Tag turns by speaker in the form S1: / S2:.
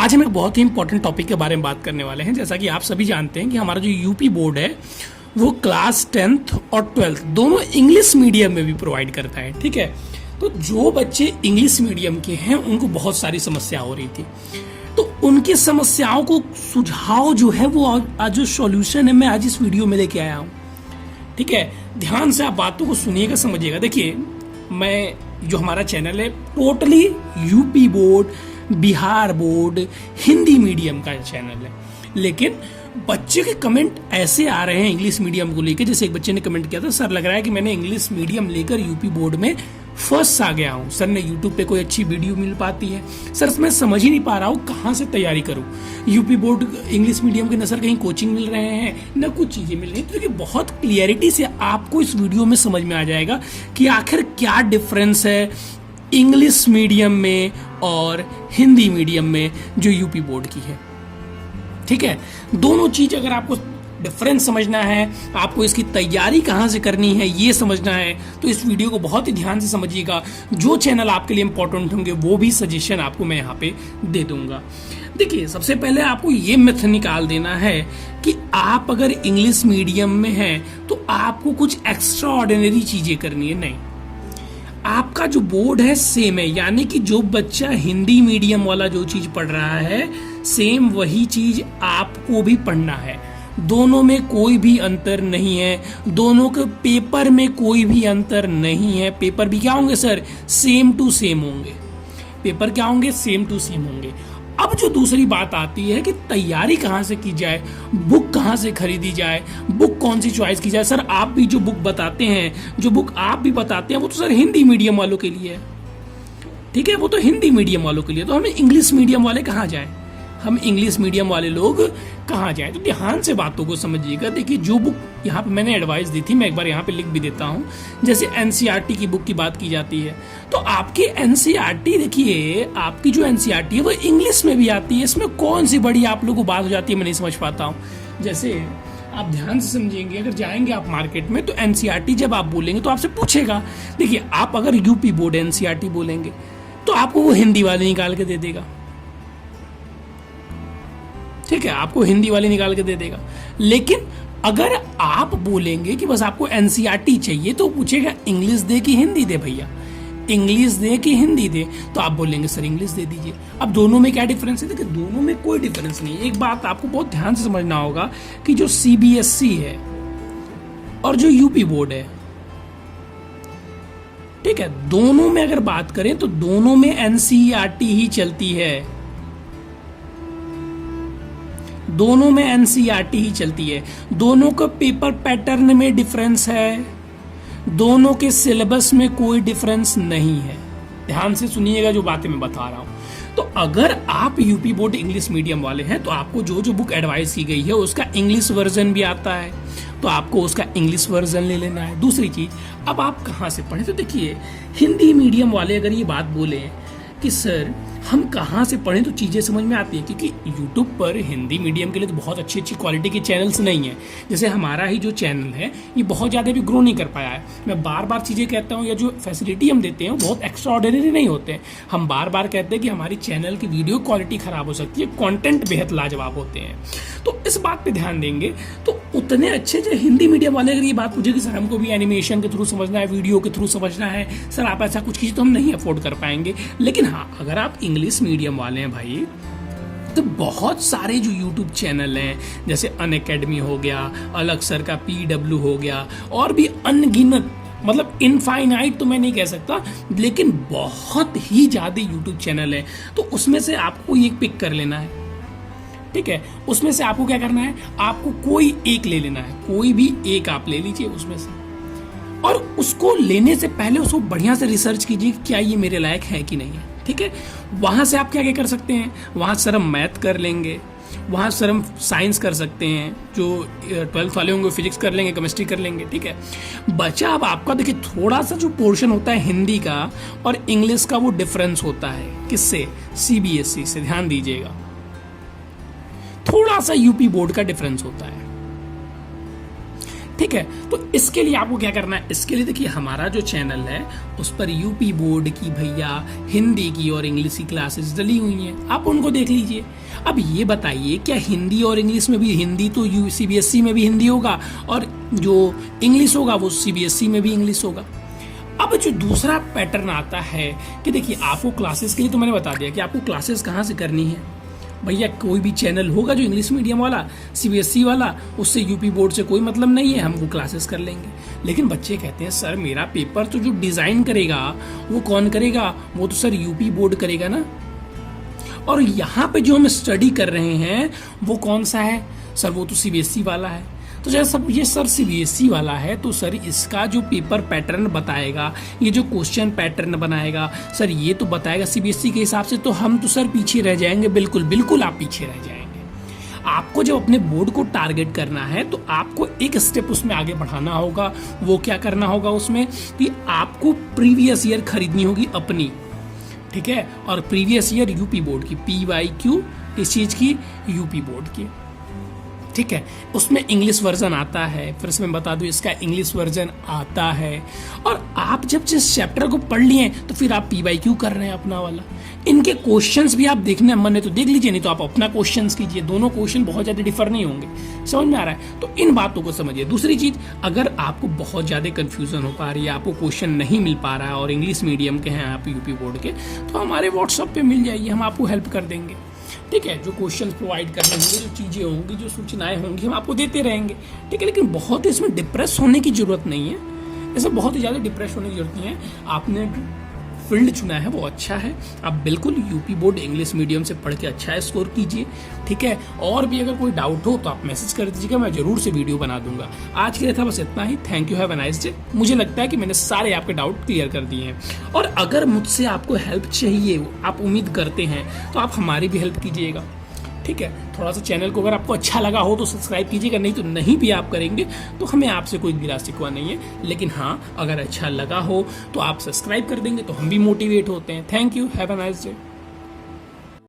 S1: आज हम एक बहुत ही इंपॉर्टेंट टॉपिक के बारे में बात करने वाले हैं। जैसा कि आप सभी जानते हैं कि हमारा जो यूपी बोर्ड है वो क्लास 10th और 12th दोनों इंग्लिश मीडियम में भी प्रोवाइड करता है। ठीक है, तो जो बच्चे इंग्लिश मीडियम के हैं उनको बहुत सारी समस्या हो रही थी, तो उनकी समस्याओं को सुझाव जो है वो आज जो सॉल्यूशन है मैं आज इस वीडियो में लेके आया हूँ। ठीक है, ध्यान से आप बातों को सुनिएगा, समझिएगा। देखिए, मैं जो हमारा चैनल है totally UP board, Bihar board, Hindi medium का चैनल है, लेकिन बच्चे के कमेंट ऐसे आ रहे हैं इंग्लिश मीडियम को लेकर। जैसे एक बच्चे ने कमेंट किया था, सर लग रहा है कि मैंने इंग्लिश मीडियम लेकर यूपी बोर्ड में फर्स्ट आ गया हूँ। सर ने यूट्यूब पे कोई अच्छी वीडियो मिल पाती है? सर मैं समझ ही नहीं पा रहा हूँ कहाँ से तैयारी करूँ। यूपी बोर्ड इंग्लिश मीडियम के न सर कहीं कोचिंग मिल रहे हैं, न कुछ चीज़ें मिल रही हैं। तो देखिए, बहुत क्लियरिटी से आपको इस वीडियो में समझ में आ जाएगा कि आखिर क्या डिफरेंस है इंग्लिश मीडियम में और हिंदी मीडियम में जो यूपी बोर्ड की है। ठीक है, दोनों चीज अगर आपको डिफरेंस समझना है, आपको इसकी तैयारी कहाँ से करनी है ये समझना है, तो इस वीडियो को बहुत ही ध्यान से समझिएगा। जो चैनल आपके लिए इंपॉर्टेंट होंगे वो भी सजेशन आपको मैं यहाँ पे दे दूंगा। देखिए, सबसे पहले आपको ये मिथ निकाल देना है कि आप अगर इंग्लिश मीडियम में हैं तो आपको कुछ एक्स्ट्रा ऑर्डिनरी चीजें करनी है। नहीं, आपका जो बोर्ड है सेम है, यानी कि जो बच्चा हिंदी मीडियम वाला जो चीज पढ़ रहा है सेम वही चीज आपको भी पढ़ना है। दोनों में कोई भी अंतर नहीं है, दोनों के पेपर में कोई भी अंतर नहीं है। पेपर भी क्या होंगे सर? सेम टू सेम होंगे। पेपर क्या होंगे? सेम टू सेम होंगे। अब जो दूसरी बात आती है कि तैयारी कहाँ से की जाए, बुक कहाँ से खरीदी जाए, बुक कौन सी चॉइस की जाए। सर आप भी जो बुक बताते हैं, जो बुक आप भी बताते हैं वो तो सर हिंदी मीडियम वालों के लिए है। ठीक है, वो तो हिंदी मीडियम वालों के लिए, तो हमें इंग्लिश मीडियम वाले कहाँ जाएं? हम इंग्लिश मीडियम वाले लोग कहाँ जाएं? तो ध्यान से बातों को समझिएगा। देखिए, जो बुक यहाँ पे मैंने एडवाइस दी थी, मैं एक बार यहाँ पे लिख भी देता हूँ। जैसे एनसीईआरटी की बुक की बात की जाती है, तो आपकी एनसीईआरटी, देखिए आपकी जो एनसीईआरटी है वो इंग्लिश में भी आती है। इसमें कौन सी बड़ी आप लोगों को बात हो जाती है, मैं नहीं समझ पाता हूँ। जैसे आप ध्यान से समझेंगे, अगर जाएंगे आप मार्केट में तो एनसीईआरटी जब आप बोलेंगे तो आपसे पूछेगा। देखिए, आप अगर यूपी बोर्ड एनसीईआरटी बोलेंगे तो आपको वो हिंदी वाले निकाल के दे देगा। ठीक है, आपको हिंदी वाले निकाल के दे देगा। लेकिन अगर आप बोलेंगे कि बस आपको एनसीईआरटी चाहिए तो पूछेगा इंग्लिश दे कि हिंदी दे भैया, इंग्लिश दे कि हिंदी दे, तो आप बोलेंगे सर इंग्लिश दे दीजिए। अब दोनों में क्या डिफरेंस है? देखिए, दोनों में कोई डिफरेंस नहीं है। एक बात आपको बहुत ध्यान से समझना होगा कि जो सीबीएसई है और जो यूपी बोर्ड है, ठीक है, दोनों में अगर बात करें तो दोनों में एनसीईआरटी ही चलती है। दोनों में एनसीईआरटी ही चलती है। दोनों का पेपर पैटर्न में डिफरेंस है, दोनों के सिलेबस में कोई डिफरेंस नहीं है। ध्यान से सुनिएगा जो बातें मैं बता रहा हूं। तो अगर आप यूपी बोर्ड इंग्लिश मीडियम वाले हैं तो आपको जो जो बुक एडवाइस की गई है उसका इंग्लिश वर्जन भी आता है, तो आपको उसका इंग्लिश वर्जन ले लेना है। दूसरी चीज, अब आप कहाँ से पढ़ें? तो देखिए, हिंदी मीडियम वाले अगर ये बात बोले कि सर हम कहाँ से पढ़ें तो चीज़ें समझ में आती है, क्योंकि YouTube पर हिंदी मीडियम के लिए तो बहुत अच्छी अच्छी क्वालिटी के चैनल्स नहीं है। जैसे हमारा ही जो चैनल है ये बहुत ज़्यादा भी ग्रो नहीं कर पाया है। मैं बार बार चीज़ें कहता हूँ, या जो फैसिलिटी हम देते हैं वो बहुत एक्स्ट्रा ऑर्डिनरी नहीं होते हैं। हम बार बार कहते हैं कि हमारी चैनल की वीडियो क्वालिटी ख़राब हो सकती है, कॉन्टेंट बेहद लाजवाब होते हैं। तो इस बात पर ध्यान देंगे तो उतने अच्छे जो हिंदी मीडियम वाले अगर ये बात पूछे कि सर हमको भी एनिमेशन के थ्रू समझना है, वीडियो के थ्रू समझना है, सर आप ऐसा कुछ कीजिए, तो हम नहीं अफोर्ड कर पाएंगे। लेकिन हाँ, अगर आप इंग्लिश मीडियम वाले हैं भाई, तो बहुत सारे जो YouTube चैनल हैं, जैसे अनअकैडमी हो गया, अलग सर का PW हो गया, और भी अनगिनत, मतलब इनफाइनाइट तो मैं नहीं कह सकता, लेकिन बहुत ही ज़्यादा YouTube चैनल है। तो उसमें से आपको एक पिक कर लेना है। ठीक है, उसमें से आपको क्या करना है? आपको कोई एक ले लेना है, कोई भी एक आप ले लीजिए उसमें से, और उसको लेने से पहले उसको बढ़िया से रिसर्च कीजिए क्या ये मेरे लायक है कि नहीं है। ठीक है, वहां से आप क्या क्या कर सकते हैं? वहां सर हम मैथ कर लेंगे, वहां सर हम साइंस कर सकते हैं, जो 12th वाले होंगे फिजिक्स कर लेंगे, केमिस्ट्री कर लेंगे। ठीक है, बचा अब आपका, देखिए थोड़ा सा जो पोर्शन होता है हिंदी का और इंग्लिश का, वो डिफरेंस होता है किससे? सीबीएसई से। ध्यान दीजिएगा, थोड़ा सा यूपी बोर्ड का डिफरेंस होता है। ठीक है। तो इसके लिए आपको क्या करना है, इसके लिए देखिए हमारा जो चैनल है उस पर यूपी बोर्ड की भैया हिंदी की और इंग्लिश की क्लासेस डली हुई हैं, आप उनको देख लीजिए। अब ये बताइए क्या हिंदी और इंग्लिश में भी, हिंदी तो CBSE में भी हिंदी होगा और जो इंग्लिश होगा वो CBSE में भी इंग्लिश होगा। अब जो दूसरा पैटर्न आता है कि देखिए आपको क्लासेस के लिए तो मैंने बता दिया कि आपको क्लासेस कहाँ से करनी है। भैया कोई भी चैनल होगा जो इंग्लिश मीडियम वाला, CBSE वाला, उससे यूपी बोर्ड से कोई मतलब नहीं है, हम वो क्लासेस कर लेंगे। लेकिन बच्चे कहते हैं सर मेरा पेपर तो जो डिज़ाइन करेगा वो कौन करेगा, वो तो सर यूपी बोर्ड करेगा ना। और यहाँ पे जो हम स्टडी कर रहे हैं वो कौन सा है सर, वो तो CBSE वाला है। तो जैसा ये सर CBSE वाला है तो सर इसका जो पेपर पैटर्न बताएगा, ये जो क्वेश्चन पैटर्न बनाएगा सर ये तो बताएगा CBSE के हिसाब से, तो हम तो सर पीछे रह जाएंगे। बिल्कुल बिल्कुल आप पीछे रह जाएंगे। आपको जब अपने बोर्ड को टारगेट करना है तो आपको एक स्टेप उसमें आगे बढ़ाना होगा। वो क्या करना होगा उसमें कि आपको प्रीवियस ईयर खरीदनी होगी अपनी, ठीक है, और प्रीवियस ईयर यूपी बोर्ड की, PYQ इस चीज़ की, यूपी बोर्ड की, ठीक है। उसमें इंग्लिश वर्जन आता है, फिर से मैं बता दूं इसका इंग्लिश वर्जन आता है। और आप जब जिस चैप्टर को पढ़ लिए तो फिर आप PYQ कर रहे हैं अपना वाला। इनके क्वेश्चंस भी आप देखने मन है तो देख लीजिए, नहीं तो आप अपना क्वेश्चंस कीजिए। दोनों क्वेश्चन बहुत ज़्यादा डिफर नहीं होंगे, समझ में आ रहा है। तो इन बातों को समझिए। दूसरी चीज़, अगर आपको बहुत ज़्यादा कन्फ्यूजन हो पा रही है, आपको क्वेश्चन नहीं मिल पा रहा है और इंग्लिश मीडियम के हैं आप यूपी बोर्ड के, तो हमारे व्हाट्सएप पे मिल जाइए, हम आपको हेल्प कर देंगे, ठीक है। जो क्वेश्चन प्रोवाइड करने होंगे, जो चीज़ें होंगी, जो सूचनाएं होंगी, हम आपको देते रहेंगे, ठीक है। लेकिन बहुत इसमें डिप्रेस होने की जरूरत नहीं है, इसमें बहुत ही ज़्यादा डिप्रेस होने की जरूरत नहीं है। आपने फील्ड चुना है वो अच्छा है, आप बिल्कुल यूपी बोर्ड इंग्लिश मीडियम से पढ़ के अच्छा स्कोर कीजिए, ठीक है। और भी अगर कोई डाउट हो तो आप मैसेज कर दीजिएगा, मैं जरूर से वीडियो बना दूंगा। आज के लिए था बस इतना ही। Thank you, have a nice day. मुझे लगता है कि मैंने सारे आपके डाउट क्लियर कर दिए हैं। और अगर मुझसे आपको हेल्प चाहिए, आप उम्मीद करते हैं, तो आप हमारी भी हेल्प कीजिएगा, ठीक है। थोड़ा सा चैनल को अगर आपको अच्छा लगा हो तो सब्सक्राइब कीजिएगा, नहीं तो नहीं भी आप करेंगे तो हमें आपसे कोई गिला शिकवा नहीं है। लेकिन हाँ, अगर अच्छा लगा हो तो आप सब्सक्राइब कर देंगे तो हम भी मोटिवेट होते हैं। Thank you, have a nice day.